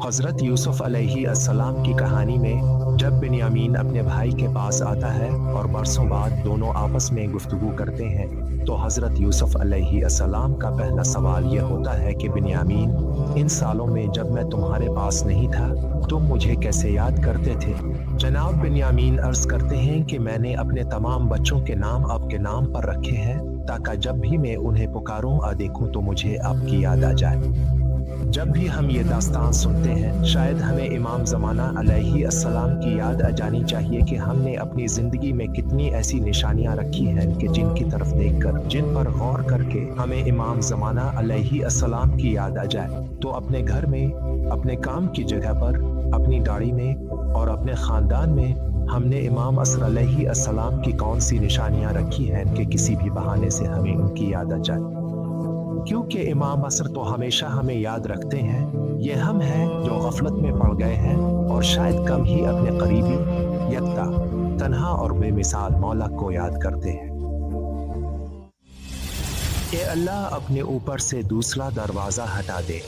हज़रत यूसुफ अलैहिस्सलाम की कहानी में जब बिन्यामीन अपने भाई के पास आता है और बरसों बाद दोनों आपस में गुफ्तगू करते हैं, तो हज़रत यूसुफ अलैहिस्सलाम का पहला सवाल यह होता है कि बिन्यामीन, इन सालों में जब मैं तुम्हारे पास नहीं था, तुम मुझे कैसे याद करते थे? जनाब बिन्यामीन अर्ज करते हैं कि मैंने अपने तमाम बच्चों के नाम आपके नाम पर रखे हैं, ताकि जब भी मैं उन्हें पुकारूं और देखूं तो मुझे आपकी याद आ जाए। जब भी हम ये दास्तान सुनते हैं, शायद हमें इमाम ज़माना अलैहिस्सलाम की याद आ जानी चाहिए कि हमने अपनी ज़िंदगी में कितनी ऐसी निशानियां रखी हैं कि जिनकी तरफ देखकर, जिन पर गौर करके हमें इमाम ज़माना अलैहिस्सलाम की याद आ जाए। तो अपने घर में, अपने काम की जगह पर, अपनी गाड़ी में और अपने ख़ानदान में हमने इमाम असर अलैहिस्सलाम की कौन सी निशानियां रखी हैं कि किसी भी बहाने से हमें उनकी याद आ जाए। क्योंकि इमाम असर तो हमेशा हमें याद रखते हैं, ये हम हैं जो गफलत में पड़ गए हैं और शायद कम ही अपने करीबी, यकता, तन्हा और बेमिसाल मौला को याद करते हैं। कि अल्लाह अपने ऊपर से दूसरा दरवाज़ा हटा दे।